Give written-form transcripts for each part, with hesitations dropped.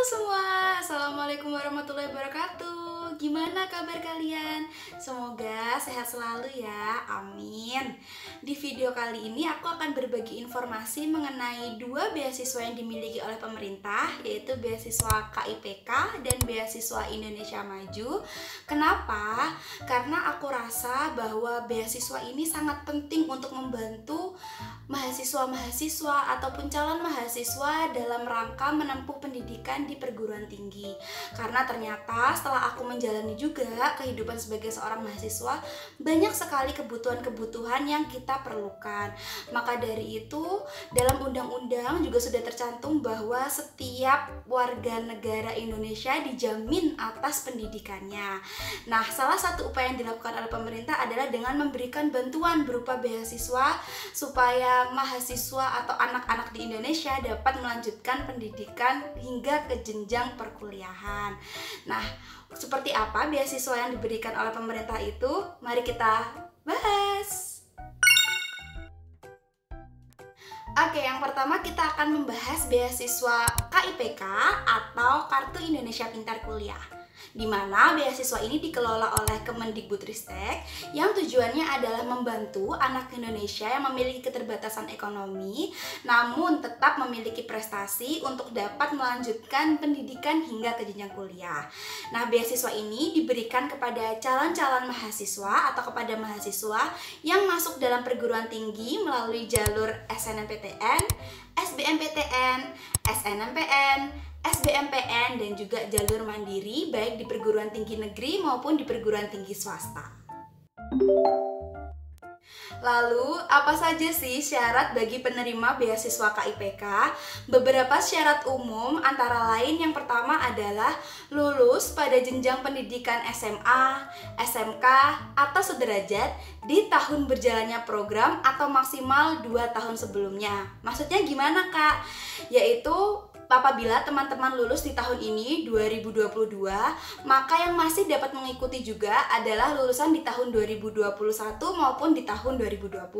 semua, Assalamualaikum warahmatullahi wabarakatuh. Gimana kabar kalian? Semoga sehat selalu ya, amin. Di video kali ini aku akan berbagi informasi mengenai dua beasiswa yang dimiliki oleh pemerintah, yaitu beasiswa KIPK dan beasiswa Indonesia Maju. Kenapa? Karena aku rasa bahwa beasiswa ini sangat penting untuk membantu mahasiswa-mahasiswa ataupun calon mahasiswa dalam rangka menempuh pendidikan di perguruan tinggi. Karena ternyata setelah aku menjalani juga kehidupan sebagai seorang mahasiswa, banyak sekali kebutuhan-kebutuhan yang kita perlukan. Maka dari itu, dalam undang-undang juga sudah tercantum bahwa setiap warga negara Indonesia dijamin atas pendidikannya. Nah, salah satu upaya yang dilakukan oleh pemerintah adalah dengan memberikan bantuan berupa beasiswa supaya mahasiswa atau anak-anak di Indonesia dapat melanjutkan pendidikan hingga ke jenjang perkuliahan. Nah, seperti apa beasiswa yang diberikan oleh pemerintah itu? Mari kita bahas. Oke, yang pertama kita akan membahas beasiswa KIPK atau Kartu Indonesia Pintar Kuliah, di mana beasiswa ini dikelola oleh Kemendikbudristek yang tujuannya adalah membantu anak Indonesia yang memiliki keterbatasan ekonomi namun tetap memiliki prestasi untuk dapat melanjutkan pendidikan hingga ke jenjang kuliah. Nah, beasiswa ini diberikan kepada calon-calon mahasiswa atau kepada mahasiswa yang masuk dalam perguruan tinggi melalui jalur SNMPTN, SBMPTN, SNMPN, SBMPN, dan juga jalur mandiri baik di perguruan tinggi negeri maupun di perguruan tinggi swasta. Lalu, apa saja sih syarat bagi penerima beasiswa KIPK? Beberapa syarat umum antara lain yang pertama adalah lulus pada jenjang pendidikan SMA, SMK, atau sederajat di tahun berjalannya program atau maksimal 2 tahun sebelumnya. Maksudnya gimana, Kak? Yaitu apabila teman-teman lulus di tahun ini 2022, maka yang masih dapat mengikuti juga adalah lulusan di tahun 2021 maupun di tahun 2020.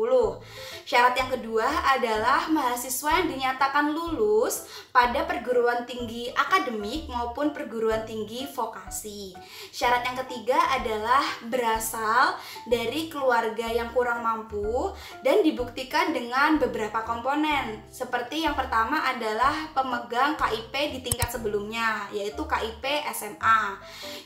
Syarat yang kedua adalah mahasiswa yang dinyatakan lulus pada perguruan tinggi akademik maupun perguruan tinggi vokasi. Syarat yang ketiga adalah berasal dari keluarga yang kurang mampu dan dibuktikan dengan beberapa komponen. Seperti yang pertama adalah pemegang KIP di tingkat sebelumnya, yaitu KIP SMA.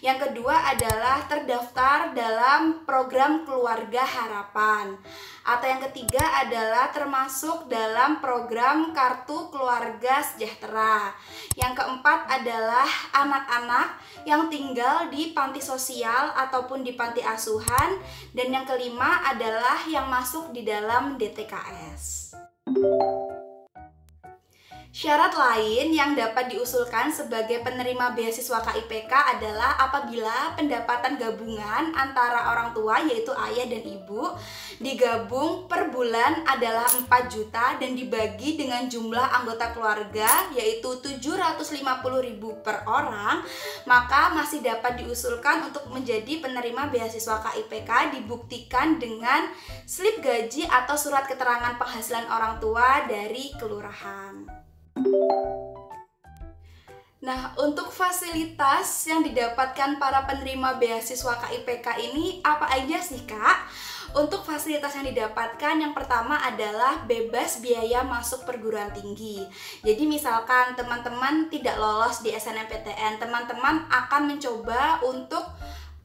Yang kedua adalah terdaftar dalam program Keluarga Harapan. Atau yang ketiga adalah termasuk dalam program Kartu Keluarga Sejahtera. Yang keempat adalah anak-anak yang tinggal di panti sosial ataupun di panti asuhan. Dan yang kelima adalah yang masuk di dalam DTKS. Syarat lain yang dapat diusulkan sebagai penerima beasiswa KIPK adalah apabila pendapatan gabungan antara orang tua yaitu ayah dan ibu digabung per bulan adalah 4 juta dan dibagi dengan jumlah anggota keluarga yaitu 750.000 per orang, maka masih dapat diusulkan untuk menjadi penerima beasiswa KIPK dibuktikan dengan slip gaji atau surat keterangan penghasilan orang tua dari kelurahan. Nah, untuk fasilitas yang didapatkan para penerima beasiswa KIPK ini apa aja sih, Kak? Untuk fasilitas yang didapatkan, yang pertama adalah bebas biaya masuk perguruan tinggi. Jadi misalkan teman-teman tidak lolos di SNMPTN, teman-teman akan mencoba untuk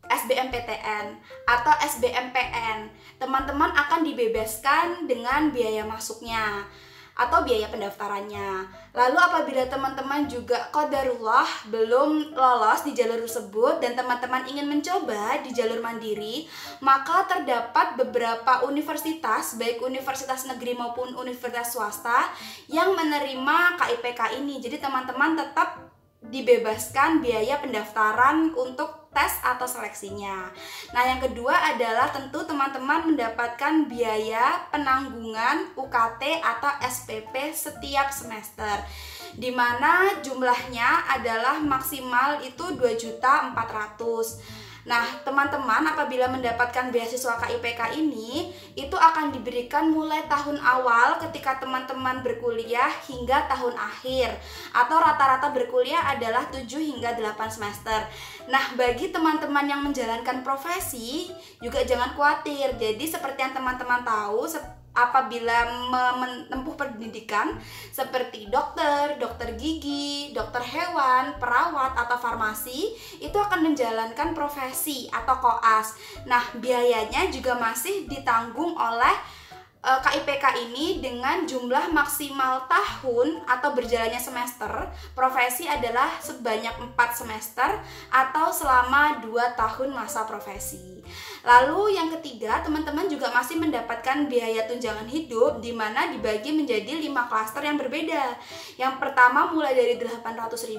SBMPTN atau SBMPN. Teman-teman akan dibebaskan dengan biaya masuknya atau biaya pendaftarannya. Lalu apabila teman-teman juga qadarullah belum lolos di jalur tersebut dan teman-teman ingin mencoba di jalur mandiri, maka terdapat beberapa universitas, baik universitas negeri maupun universitas swasta yang menerima KIPK ini. Jadi teman-teman tetap dibebaskan biaya pendaftaran untuk tes atau seleksinya. Nah, yang kedua adalah tentu teman-teman mendapatkan biaya penanggungan UKT atau SPP setiap semester, di mana jumlahnya adalah maksimal itu 2.400.000. Nah, teman-teman apabila mendapatkan beasiswa KIPK ini, itu akan diberikan mulai tahun awal ketika teman-teman berkuliah hingga tahun akhir, atau rata-rata berkuliah adalah 7 hingga 8 semester. Nah, bagi teman-teman yang menjalankan profesi, juga jangan khawatir. Jadi seperti yang teman-teman tahu, apabila menempuh pendidikan seperti dokter, dokter gigi, dokter hewan, perawat, atau farmasi, itu akan menjalankan profesi atau koas. Nah, biayanya juga masih ditanggung oleh KIPK ini dengan jumlah maksimal tahun atau berjalannya semester. Profesi adalah sebanyak 4 semester atau selama 2 tahun masa profesi. Lalu yang ketiga, teman-teman juga masih mendapatkan biaya tunjangan hidup, di mana dibagi menjadi 5 klaster yang berbeda. Yang pertama mulai dari 800.000,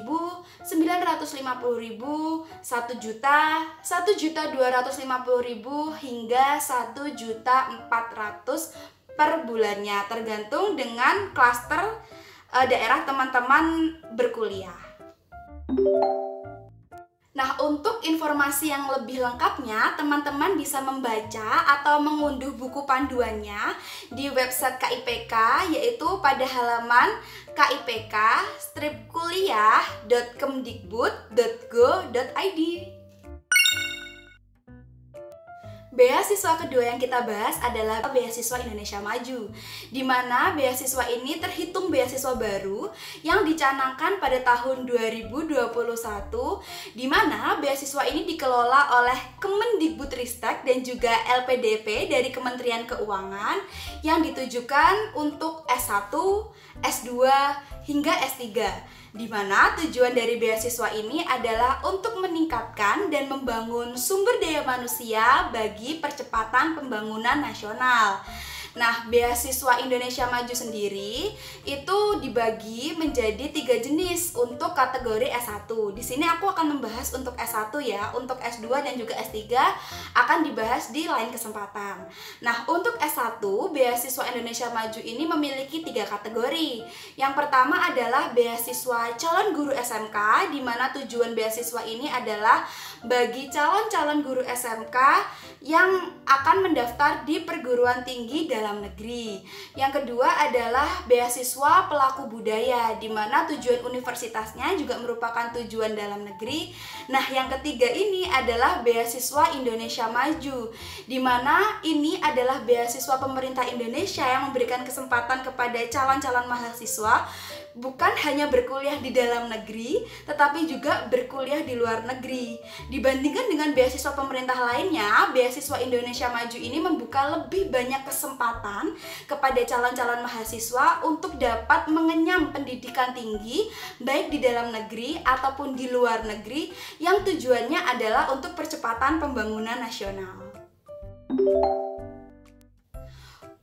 950.000, 1 juta, 1.250.000 hingga 1.400.000 per bulannya, tergantung dengan klaster daerah teman-teman berkuliah. Nah, untuk informasi yang lebih lengkapnya, teman-teman bisa membaca atau mengunduh buku panduannya di website KIPK, yaitu pada halaman kipk-kuliah.kemdikbud.go.id. Beasiswa kedua yang kita bahas adalah beasiswa Indonesia Maju, di mana beasiswa ini terhitung beasiswa baru yang dicanangkan pada tahun 2021, di mana beasiswa ini dikelola oleh Kemendikbudristek dan juga LPDP dari Kementerian Keuangan yang ditujukan untuk S1, S2, hingga S3. Di mana tujuan dari beasiswa ini adalah untuk meningkatkan dan membangun sumber daya manusia bagi percepatan pembangunan nasional. Nah, beasiswa Indonesia Maju sendiri itu dibagi menjadi 3 jenis untuk kategori S1. Di sini aku akan membahas untuk S1 ya, untuk S2 dan juga S3 akan dibahas di lain kesempatan. Nah, untuk S1, beasiswa Indonesia Maju ini memiliki 3 kategori. Yang pertama adalah beasiswa calon guru SMK, di mana tujuan beasiswa ini adalah bagi calon-calon guru SMK yang akan mendaftar di perguruan tinggi dalam negeri. Yang kedua adalah beasiswa pelaku budaya, di mana tujuan universitasnya juga merupakan tujuan dalam negeri. Nah, yang ketiga ini adalah beasiswa Indonesia Maju, di mana ini adalah beasiswa pemerintah Indonesia yang memberikan kesempatan kepada calon-calon mahasiswa bukan hanya berkuliah di dalam negeri, tetapi juga berkuliah di luar negeri. Dibandingkan dengan beasiswa pemerintah lainnya, beasiswa Indonesia Maju ini membuka lebih banyak kesempatan kepada calon-calon mahasiswa untuk dapat mengenyam pendidikan tinggi, baik di dalam negeri ataupun di luar negeri, yang tujuannya adalah untuk percepatan pembangunan nasional.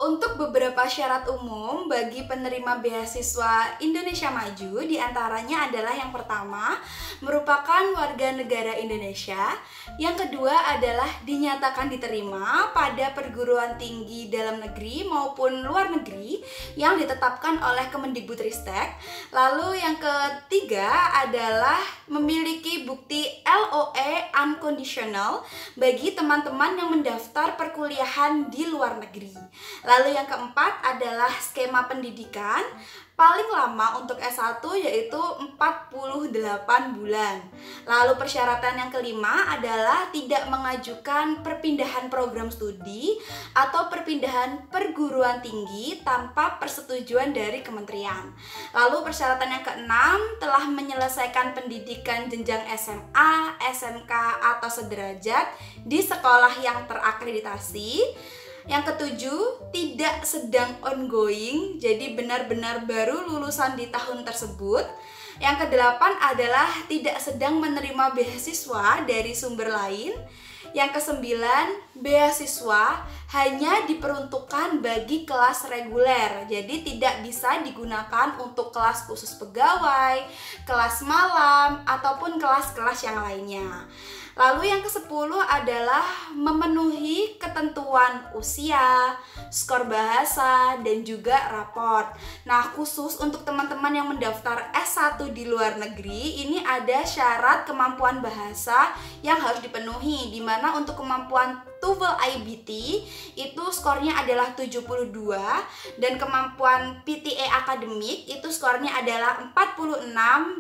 Untuk beberapa syarat umum bagi penerima beasiswa Indonesia Maju, diantaranya adalah yang pertama, merupakan warga negara Indonesia. Yang kedua adalah dinyatakan diterima pada perguruan tinggi dalam negeri maupun luar negeri yang ditetapkan oleh Kemendikbudristek. Lalu yang ketiga adalah memiliki bukti LOE unconditional bagi teman-teman yang mendaftar perkuliahan di luar negeri. Lalu yang keempat adalah skema pendidikan paling lama untuk S1 yaitu 48 bulan. Lalu persyaratan yang kelima adalah tidak mengajukan perpindahan program studi atau perpindahan perguruan tinggi tanpa persetujuan dari kementerian. Lalu persyaratan yang keenam telah menyelesaikan pendidikan jenjang SMA, SMK atau sederajat di sekolah yang terakreditasi. Yang ketujuh, tidak sedang ongoing, jadi benar-benar baru lulusan di tahun tersebut. Yang kedelapan adalah tidak sedang menerima beasiswa dari sumber lain. Yang kesembilan, beasiswa hanya diperuntukkan bagi kelas reguler. Jadi tidak bisa digunakan untuk kelas khusus pegawai, kelas malam, ataupun kelas-kelas yang lainnya. Lalu yang ke-10 adalah memenuhi ketentuan usia, skor bahasa, dan juga raport. Nah, khusus untuk teman-teman yang mendaftar S1 di luar negeri, ini ada syarat kemampuan bahasa yang harus dipenuhi, di mana untuk kemampuan TOEFL IBT itu skornya adalah 72 dan kemampuan PTE akademik itu skornya adalah 46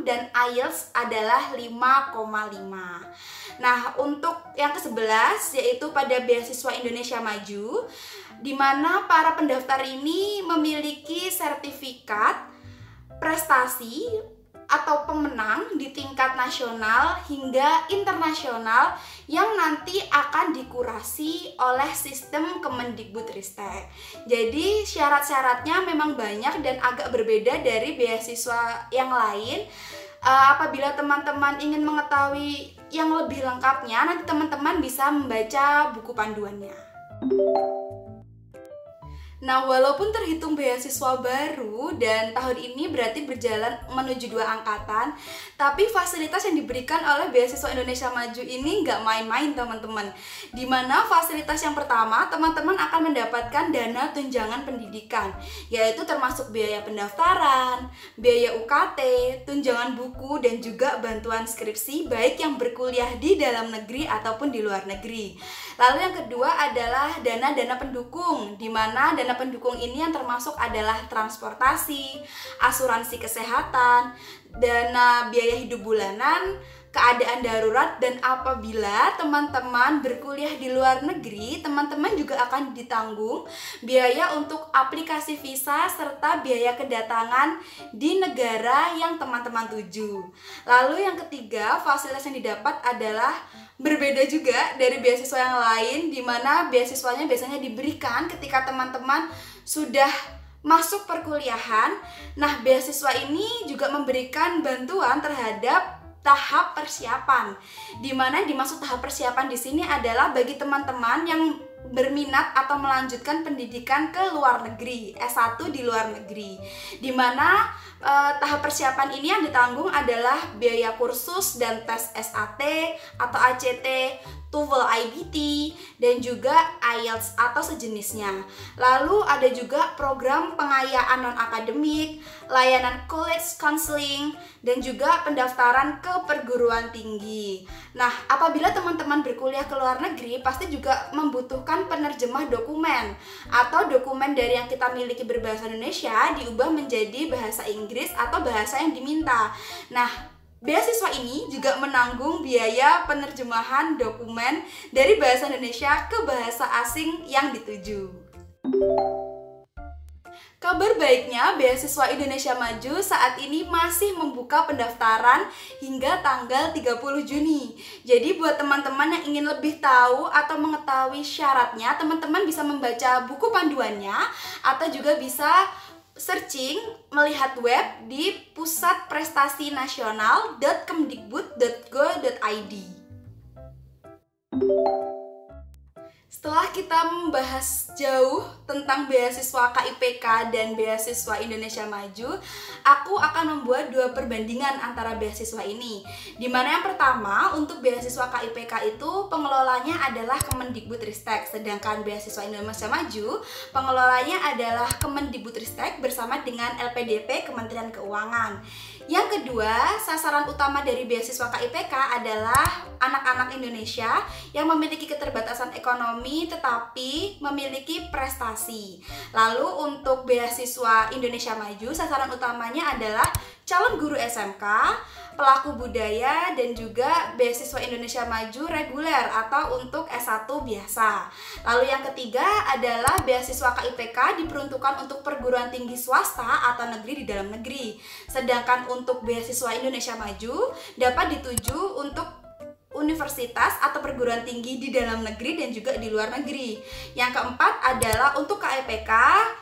dan IELTS adalah 5,5. Nah, untuk yang ke-11 yaitu pada beasiswa Indonesia Maju, di mana para pendaftar ini memiliki sertifikat prestasi atau pemenang di tingkat nasional hingga internasional yang nanti akan dikurasi oleh sistem Kemendikbudristek. Jadi syarat-syaratnya memang banyak dan agak berbeda dari beasiswa yang lain. Apabila teman-teman ingin mengetahui yang lebih lengkapnya, nanti teman-teman bisa membaca buku panduannya. Nah, walaupun terhitung beasiswa baru dan tahun ini berarti berjalan menuju 2 angkatan, tapi fasilitas yang diberikan oleh beasiswa Indonesia Maju ini nggak main-main teman-teman. Dimana fasilitas yang pertama, teman-teman akan mendapatkan dana tunjangan pendidikan, yaitu termasuk biaya pendaftaran, biaya UKT, tunjangan buku, dan juga bantuan skripsi baik yang berkuliah di dalam negeri ataupun di luar negeri. Lalu yang kedua adalah dana-dana pendukung, di mana dana pendukung ini yang termasuk adalah transportasi, asuransi kesehatan, dana biaya hidup bulanan, keadaan darurat, dan apabila teman-teman berkuliah di luar negeri, teman-teman juga akan ditanggung biaya untuk aplikasi visa serta biaya kedatangan di negara yang teman-teman tuju. Lalu yang ketiga, fasilitas yang didapat adalah berbeda juga dari beasiswa yang lain, di mana beasiswanya biasanya diberikan ketika teman-teman sudah masuk perkuliahan. Nah, beasiswa ini juga memberikan bantuan terhadap tahap persiapan, di mana dimaksud tahap persiapan di sini adalah bagi teman-teman yang berminat atau melanjutkan pendidikan ke luar negeri, S1 di luar negeri, di mana tahap persiapan ini yang ditanggung adalah biaya kursus dan tes SAT atau ACT, TOEFL IBT, dan juga IELTS atau sejenisnya. Lalu ada juga program pengayaan non-akademik, layanan college counseling, dan juga pendaftaran ke perguruan tinggi. Nah, apabila teman-teman berkuliah ke luar negeri, pasti juga membutuhkan penerjemah dokumen atau dokumen dari yang kita miliki berbahasa Indonesia diubah menjadi bahasa Inggris atau bahasa yang diminta. Nah, beasiswa ini juga menanggung biaya penerjemahan dokumen dari bahasa Indonesia ke bahasa asing yang dituju. Kabar baiknya, beasiswa Indonesia Maju saat ini masih membuka pendaftaran hingga tanggal 30 Juni. Jadi buat teman-teman yang ingin lebih tahu atau mengetahui syaratnya, teman-teman bisa membaca buku panduannya atau juga bisa searching melihat web di pusatprestasi.nasional.kemdikbud.go.id. Setelah kita membahas jauh tentang beasiswa KIPK dan beasiswa Indonesia Maju, aku akan membuat 2 perbandingan antara beasiswa ini. Dimana yang pertama, untuk beasiswa KIPK itu pengelolanya adalah Kemendikbudristek, sedangkan beasiswa Indonesia Maju pengelolanya adalah Kemendikbudristek bersama dengan LPDP Kementerian Keuangan. Yang kedua, sasaran utama dari beasiswa KIPK adalah anak-anak Indonesia yang memiliki keterbatasan ekonomi tetapi memiliki prestasi. Lalu untuk beasiswa Indonesia Maju, sasaran utamanya adalah calon guru SMK, pelaku budaya, dan juga beasiswa Indonesia Maju reguler atau untuk S1 biasa. Lalu yang ketiga adalah beasiswa KIPK diperuntukkan untuk perguruan tinggi swasta atau negeri di dalam negeri. Sedangkan untuk beasiswa Indonesia Maju dapat dituju untuk universitas atau perguruan tinggi di dalam negeri dan juga di luar negeri. Yang keempat adalah untuk KIPK,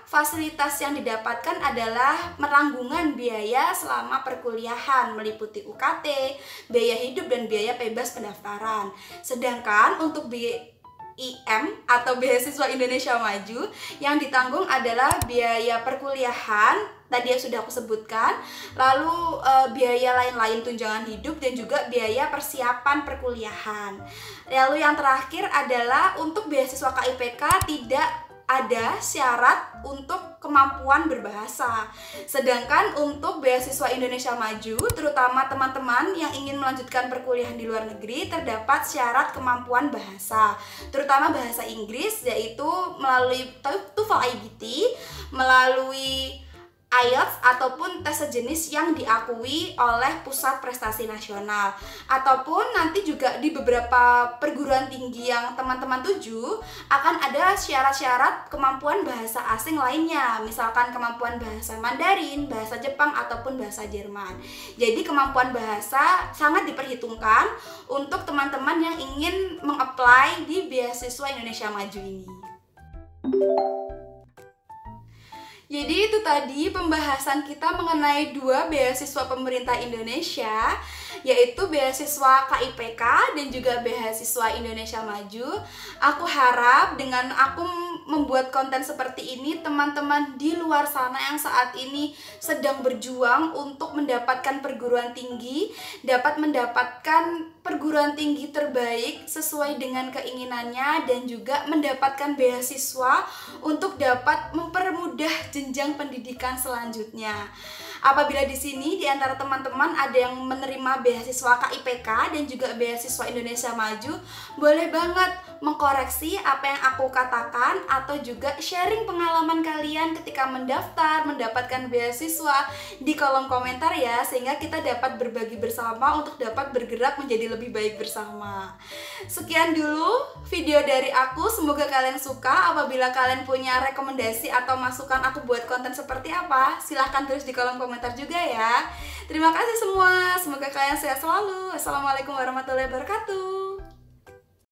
fasilitas yang didapatkan adalah penanggungan biaya selama perkuliahan meliputi UKT, biaya hidup, dan biaya bebas pendaftaran. Sedangkan untuk IM atau Beasiswa Indonesia Maju. Yang ditanggung adalah biaya perkuliahan tadi yang sudah aku sebutkan, lalu biaya lain-lain tunjangan hidup dan juga biaya persiapan perkuliahan. Lalu yang terakhir adalah untuk beasiswa KIPK tidak ada syarat untuk kemampuan berbahasa. Sedangkan untuk beasiswa Indonesia Maju, terutama teman-teman yang ingin melanjutkan perkuliahan di luar negeri, terdapat syarat kemampuan bahasa, terutama bahasa Inggris, yaitu melalui TOEFL IBT, melalui IELTS ataupun tes sejenis yang diakui oleh Pusat Prestasi Nasional, ataupun nanti juga di beberapa perguruan tinggi yang teman-teman tuju akan ada syarat-syarat kemampuan bahasa asing lainnya, misalkan kemampuan bahasa Mandarin, bahasa Jepang ataupun bahasa Jerman. Jadi kemampuan bahasa sangat diperhitungkan untuk teman-teman yang ingin mengapply di Beasiswa Indonesia Maju ini. Jadi itu tadi pembahasan kita mengenai 2 beasiswa pemerintah Indonesia, yaitu beasiswa KIPK dan juga beasiswa Indonesia Maju. Aku harap dengan aku membuat konten seperti ini, teman-teman di luar sana yang saat ini sedang berjuang untuk mendapatkan perguruan tinggi, dapat mendapatkan perguruan tinggi terbaik sesuai dengan keinginannya dan juga mendapatkan beasiswa untuk dapat mempermudah jenjang pendidikan selanjutnya. Apabila di sini di antara teman-teman ada yang menerima beasiswa KIPK dan juga beasiswa Indonesia Maju, boleh banget mengkoreksi apa yang aku katakan atau juga sharing pengalaman kalian ketika mendaftar, mendapatkan beasiswa di kolom komentar ya, sehingga kita dapat berbagi bersama untuk dapat bergerak menjadi lebih baik bersama. Sekian dulu video dari aku, semoga kalian suka. Apabila kalian punya rekomendasi atau masukan aku buat konten seperti apa, silahkan tulis di kolom komentar juga ya. Terima kasih semua, semoga kalian sehat selalu. Assalamualaikum warahmatullahi wabarakatuh.